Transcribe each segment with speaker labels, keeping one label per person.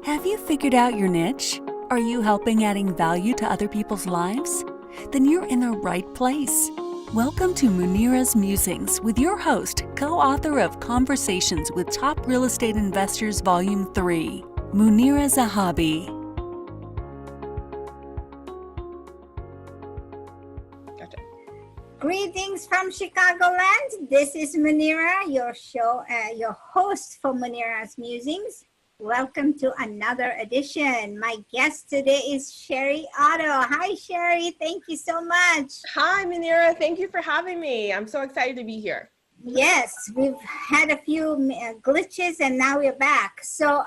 Speaker 1: Have you figured out your niche? Are you helping adding value to other people's lives? Then you're in the right place. Welcome to Munira's Musings with your host, co-author of Conversations with Top Real Estate Investors Volume 3, Munira Zahabi.
Speaker 2: Greetings from Chicagoland. This is Munira, your host for Munira's Musings. Welcome to another edition. My guest today is Sheri Otto. Hi, Sheri. Thank you so much.
Speaker 3: Hi, Munira. Thank you for having me. I'm so excited to be here.
Speaker 2: Yes, we've had a few glitches and now we're back. So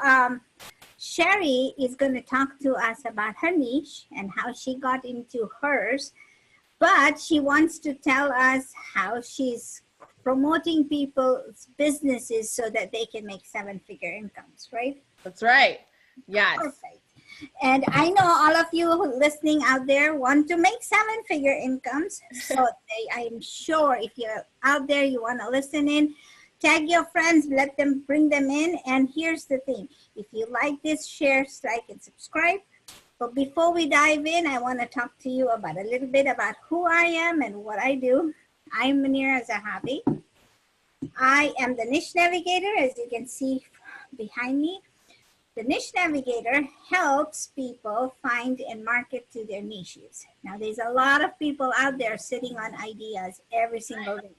Speaker 2: Sheri is going to talk to us about her niche and how she got into hers. But she wants to tell us how she's promoting people's businesses so that they can make seven-figure incomes, right?
Speaker 3: That's right. Yes.
Speaker 2: Perfect. And I know all of you listening out there want to make seven-figure incomes. So I'm sure if you're out there, you want to listen in, tag your friends, bring them in. And here's the thing. If you like this, share, like, and subscribe. But before we dive in, I want to talk to you about a little bit about who I am and what I do. I'm Munira Zahabi. I am the niche navigator, as you can see behind me. The niche navigator helps people find and market to their niches. Now, there's a lot of people out there sitting on ideas every single day.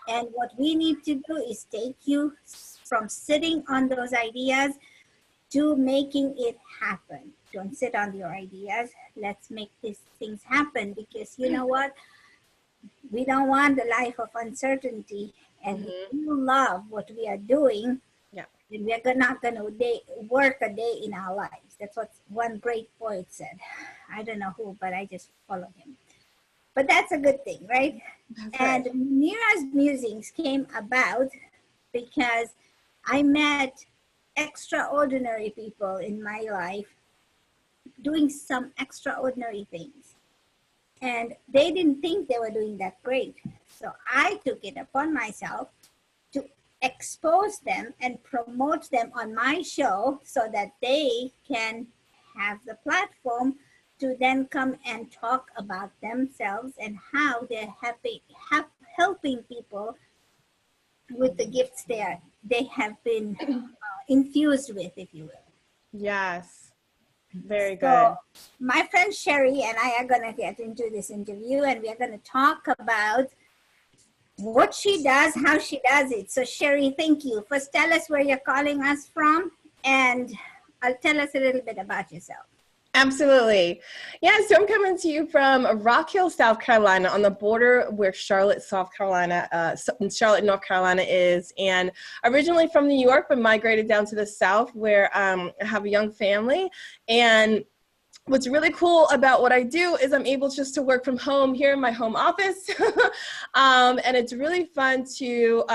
Speaker 2: And what we need to do is take you from sitting on those ideas to making it happen. Don't sit on your ideas. Let's make these things happen, because you know what? We don't want the life of uncertainty, and if you love what we are doing, then we are not going to work a day in our lives. That's what one great poet said. I don't know who, but I just follow him. But that's a good thing, right? And Munira's Musings came about because I met extraordinary people in my life doing some extraordinary things. And they didn't think they were doing that great. So I took it upon myself to expose them and promote them on my show so that they can have the platform to then come and talk about themselves and how they're helping people with the gifts they have been infused with, if you will.
Speaker 3: Yes. Very good.
Speaker 2: So my friend Sheri and I are going to get into this interview, and we are going to talk about what she does, how she does it. So Sheri, thank you. First, tell us where you're calling us from, and tell us a little bit about yourself.
Speaker 3: Absolutely. Yeah, so I'm coming to you from Rock Hill, South Carolina, on the border where Charlotte, North Carolina is. And originally from New York, but migrated down to the South, where I have a young family. And what's really cool about what I do is I'm able just to work from home here in my home office. And it's really fun to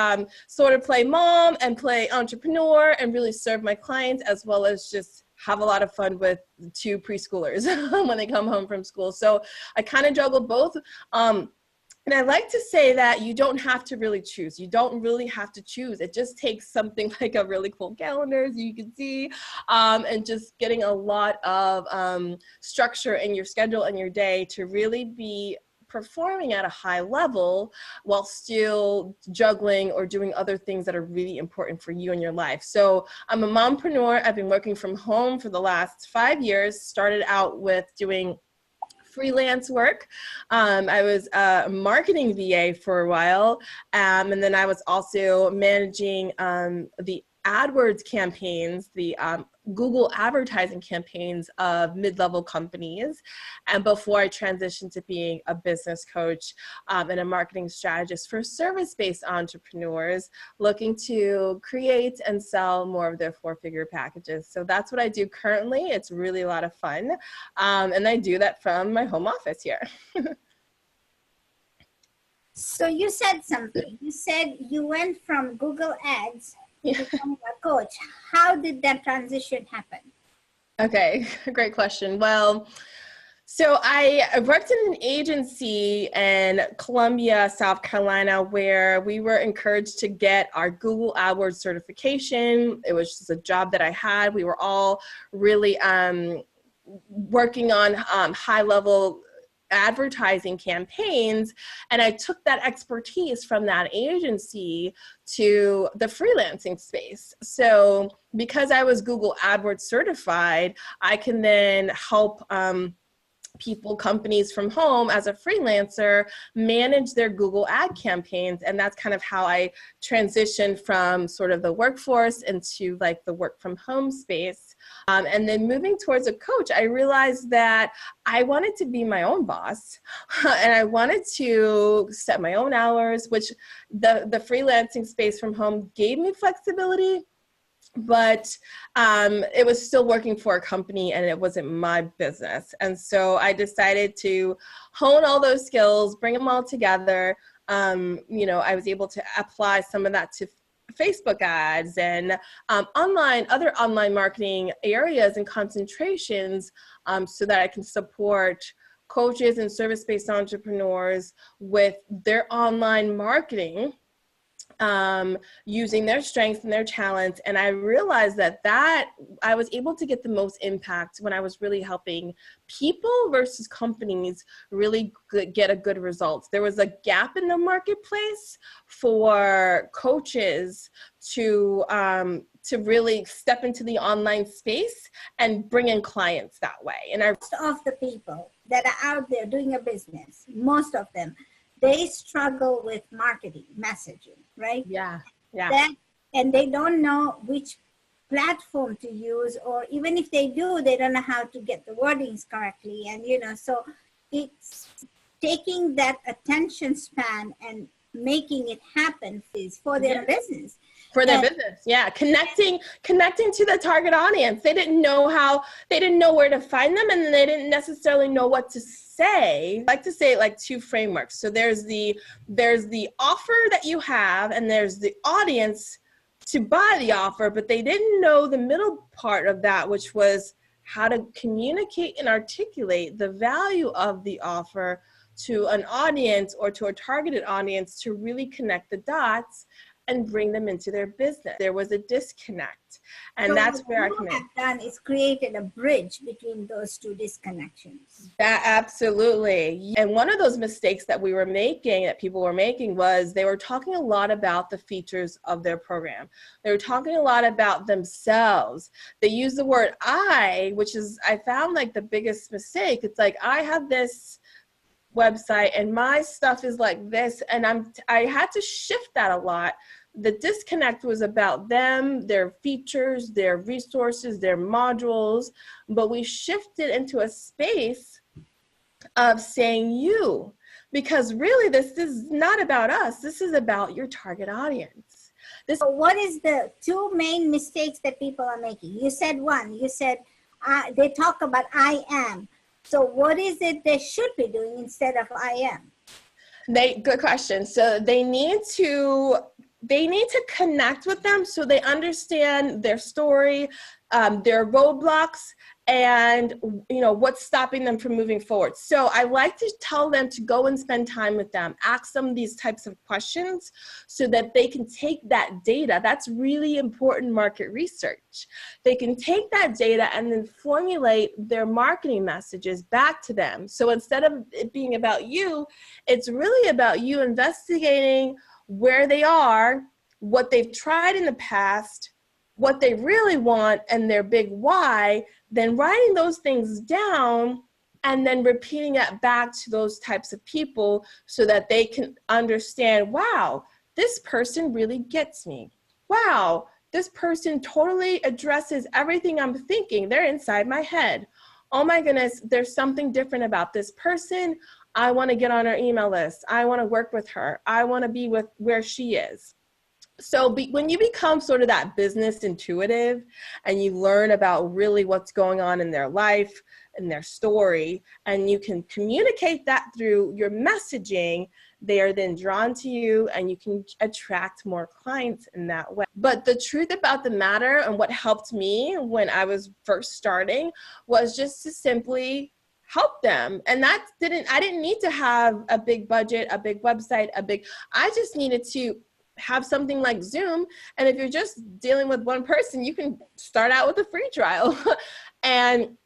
Speaker 3: sort of play mom and play entrepreneur and really serve my clients, as well as just have a lot of fun with two preschoolers when they come home from school. So I kind of juggle both. And I like to say that you don't have to really choose. You don't really have to choose. It just takes something like a really cool calendar, as you can see, and just getting a lot of structure in your schedule and your day to really be performing at a high level while still juggling or doing other things that are really important for you in your life. So I'm a mompreneur. I've been working from home for the last 5 years. Started out with doing freelance work. I was a marketing VA for a while, and then I was also managing the AdWords campaigns, the Google advertising campaigns of mid-level companies. And before I transitioned to being a business coach and a marketing strategist for service-based entrepreneurs looking to create and sell more of their four-figure packages. So that's what I do currently. It's really a lot of fun. And I do that from my home office here.
Speaker 2: So you said something. You said you went from Google Ads to becoming a coach. How did that transition happen?
Speaker 3: Okay, great question. Well, So I worked in an agency in Columbia, South Carolina, where we were encouraged to get our Google AdWords certification. It was just a job that I had. We were all really working on high-level advertising campaigns, and I took that expertise from that agency to the freelancing space. So because I was Google AdWords certified, I can then help people, companies from home as a freelancer manage their Google ad campaigns. And that's kind of how I transitioned from sort of the workforce into like the work from home space. And then moving towards a coach, I realized that I wanted to be my own boss and I wanted to set my own hours, which the freelancing space from home gave me flexibility. But it was still working for a company and it wasn't my business. And so I decided to hone all those skills, bring them all together. I was able to apply some of that to Facebook ads and other online marketing areas and concentrations so that I can support coaches and service-based entrepreneurs with their online marketing, using their strengths and their talents. And I realized that I was able to get the most impact when I was really helping people versus companies really get a good results. There was a gap in the marketplace for coaches to really step into the online space and bring in clients that way. And
Speaker 2: most of the people that are out there doing a business, most of them, they struggle with marketing, messaging, right?
Speaker 3: Yeah.
Speaker 2: And they don't know which platform to use, or even if they do, they don't know how to get the wordings correctly. And, so it's taking that attention span and making it happen is for their business.
Speaker 3: For their business, yeah. Connecting to the target audience. They didn't know where to find them, and they didn't necessarily know what to say. I like to say like two frameworks. So there's the offer that you have, and there's the audience to buy the offer, but they didn't know the middle part of that, which was how to communicate and articulate the value of the offer to an audience or to a targeted audience to really connect the dots and bring them into their business. There was a disconnect, and so that's where I came in. What you have
Speaker 2: done is created a bridge between those two disconnections.
Speaker 3: Absolutely. And one of those mistakes that people were making was they were talking a lot about the features of their program. They were talking a lot about themselves. They use the word I, which is, I found like the biggest mistake. It's like, I have this website and my stuff is like this, and I had to shift that a lot. The disconnect was about them, their features, their resources, their modules, but we shifted into a space of saying you, because really this is not about us. This is about your target audience.
Speaker 2: So what is the two main mistakes that people are making? You said one, they talk about I am. So what is it they should be doing instead of I am?
Speaker 3: Good question. So they need to connect with them so they understand their story, their roadblocks, and what's stopping them from moving forward. So I like to tell them to go and spend time with them, ask them these types of questions so that they can take that data. That's really important market research. They can take that data and then formulate their marketing messages back to them. So instead of it being about you, it's really about you investigating where they are, what they've tried in the past, what they really want, and their big why, then writing those things down and then repeating it back to those types of people so that they can understand, wow, this person really gets me. Wow, this person totally addresses everything I'm thinking. They're inside my head. Oh my goodness, there's something different about this person. I want to get on her email list. I want to work with her. I want to be with where she is. So when you become sort of that business intuitive and you learn about really what's going on in their life and their story, and you can communicate that through your messaging, they are then drawn to you and you can attract more clients in that way. But the truth about the matter, and what helped me when I was first starting, was just to simply help them. And I didn't need to have a big budget, a big website, I just needed to have something like Zoom. And if you're just dealing with one person, you can start out with a free trial. And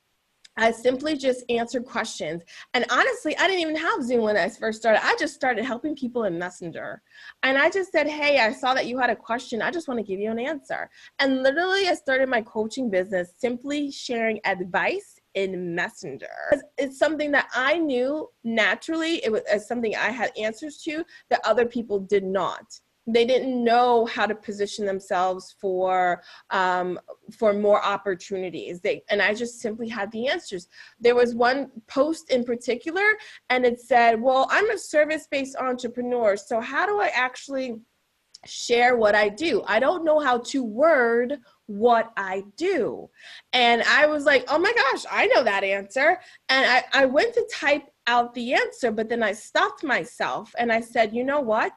Speaker 3: I simply just answered questions. And honestly, I didn't even have Zoom when I first started. I just started helping people in Messenger. And I just said, hey, I saw that you had a question. I just want to give you an answer. And literally, I started my coaching business simply sharing advice in Messenger. It's something that I knew naturally. It was something I had answers to that other people did not. They didn't know how to position themselves for more opportunities. And I just simply had the answers. There was one post in particular, and it said, well, I'm a service-based entrepreneur, so how do I actually share what I do? I don't know how to word what I do. And I was like, oh my gosh, I know that answer. And I went to type out the answer, but then I stopped myself and I said, you know what?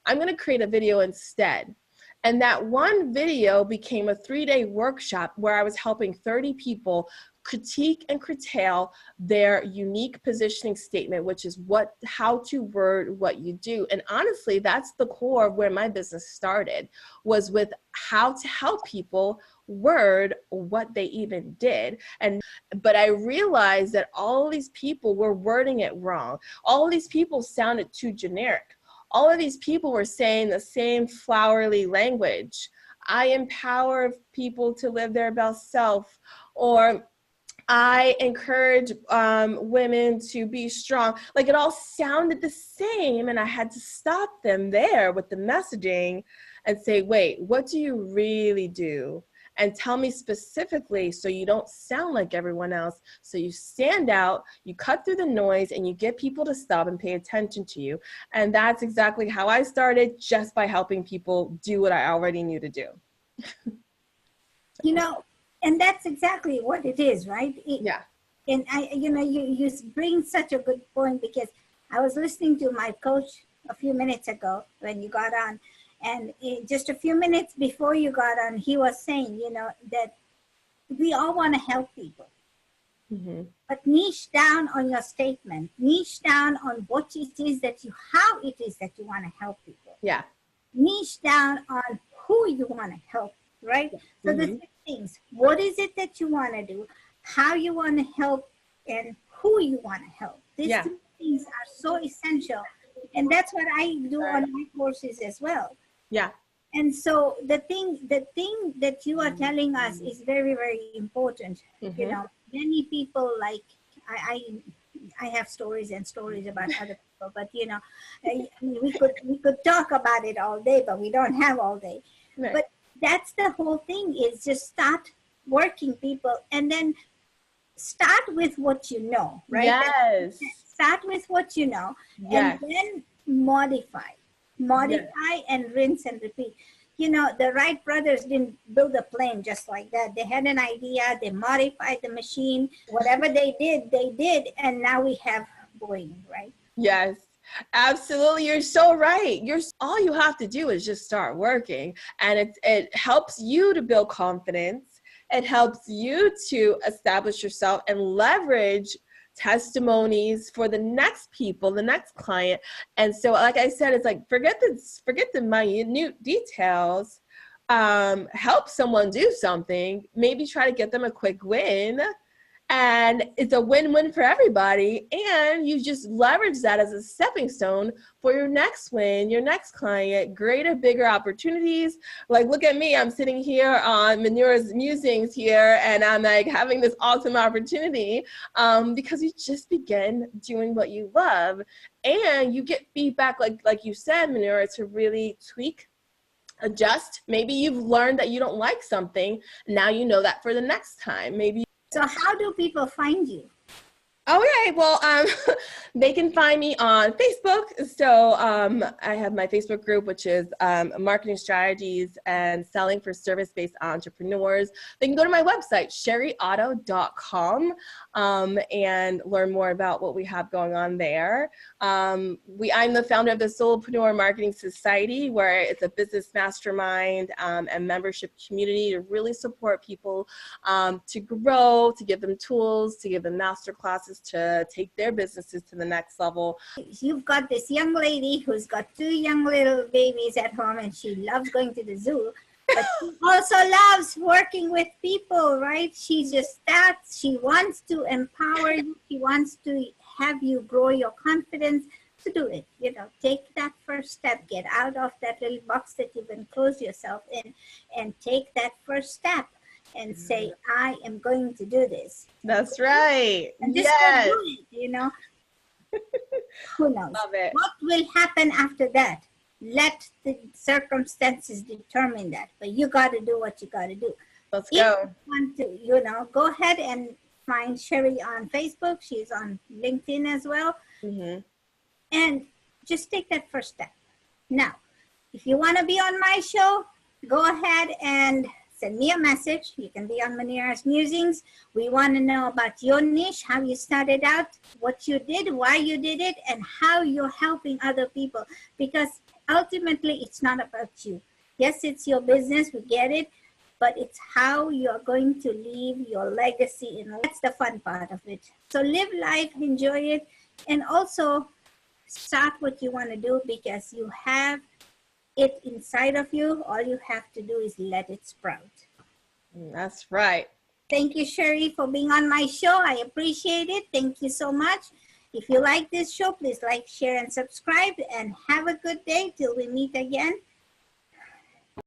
Speaker 3: I'm going to create a video instead. And that one video became a 3-day workshop where I was helping 30 people critique and curtail their unique positioning statement, which is how to word what you do. And honestly, that's the core of where my business started, was with how to help people word what they even did. But I realized that all these people were wording it wrong. All these people sounded too generic. All of these people were saying the same flowery language. I empower people to live their best self, or I encourage women to be strong. Like, it all sounded the same, and I had to stop them there with the messaging and say, wait, what do you really do? And tell me specifically so you don't sound like everyone else, so you stand out, you cut through the noise, and you get people to stop and pay attention to you. And that's exactly how I started, just by helping people do what I already knew to do.
Speaker 2: You know, and that's exactly what it is, right?
Speaker 3: Yeah.
Speaker 2: And you bring such a good point, because I was listening to my coach a few minutes ago when you got on, and just a few minutes before you got on, he was saying, that we all want to help people, but niche down on your statement, niche down on what it is how it is that you want to help people.
Speaker 3: Yeah.
Speaker 2: Niche down on who you want to help, right? So the 3 things: what is it that you want to do, how you want to help, and who you want to help. These 3 things are so essential. And that's what I do on my courses as well.
Speaker 3: Yeah.
Speaker 2: And so the thing that you are telling us is very, very important. Many people, like, I have stories and stories about other people, but we could talk about it all day, but we don't have all day. Right. But that's the whole thing, is just start working people, and then start with what you know, right?
Speaker 3: Yes.
Speaker 2: Start with what you know,
Speaker 3: yes.
Speaker 2: And then modify and rinse and repeat. The Wright brothers didn't build a plane just like that. They had an idea, they modified the machine, whatever they did, and now we have Boeing, right?
Speaker 3: Yes, absolutely. You're so right. All you have to do is just start working, and it helps you to build confidence. It helps you to establish yourself and leverage testimonies for the next people, the next client. And so, like I said, it's like, forget the minute details. Help someone do something, maybe try to get them a quick win, and it's a win-win for everybody. And you just leverage that as a stepping stone for your next win, your next client, greater, bigger opportunities. Like, look at me, I'm sitting here on Munira's Musings here, and I'm like having this awesome opportunity because you just begin doing what you love, and you get feedback, like you said, Munira, to really tweak, adjust. Maybe you've learned that you don't like something. Now you know that for the next time.
Speaker 2: So how do people find you?
Speaker 3: Okay, well, they can find me on Facebook. So I have my Facebook group, which is Marketing Strategies and Selling for Service-Based Entrepreneurs. They can go to my website, SheriOtto.com, and learn more about what we have going on there. I'm the founder of the Solopreneur Marketing Society, where it's a business mastermind and membership community to really support people to grow, to give them tools, to give them master classes to take their businesses to the next level.
Speaker 2: You've got this young lady who's got 2 young little babies at home, and she loves going to the zoo, but she also loves working with people, right? She's just that. She wants to empower you. She wants to have you grow your confidence. To do it, take that first step, get out of that little box that you've enclosed yourself in, and take that first step and say, I am going to do this.
Speaker 3: That's right.
Speaker 2: And just go do it, Who knows?
Speaker 3: Love it.
Speaker 2: What will happen after that? Let the circumstances determine that, but you got to do what you got to do.
Speaker 3: Let's
Speaker 2: If
Speaker 3: go.
Speaker 2: you want to, go ahead and find Sheri on Facebook. She's on LinkedIn as well.
Speaker 3: Mm-hmm.
Speaker 2: And just take that first step. Now, if you want to be on my show, go ahead and send me a message. You can be on Munira's Musings. We want to know about your niche, how you started out, what you did, why you did it, and how you're helping other people. Because ultimately, it's not about you. Yes, it's your business. We get it. But it's how you're going to leave your legacy. And that's the fun part of it. So live life, enjoy it, and also start what you want to do, because you have it inside of you. All you have to do is let it sprout.
Speaker 3: That's right.
Speaker 2: Thank you, Sheri, for being on my show. I appreciate it. Thank you so much. If you like this show, please like, share, and subscribe. And have a good day till we meet again.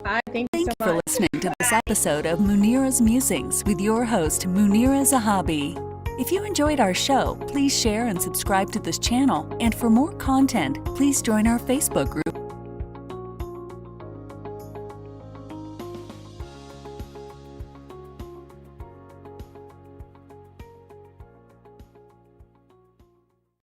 Speaker 3: Thank you
Speaker 1: Thank
Speaker 3: so
Speaker 1: you for
Speaker 3: much.
Speaker 1: listening to this episode of Munira's Musings with your host, Munira Zahabi. If you enjoyed our show, please share and subscribe to this channel. And for more content, please join our Facebook group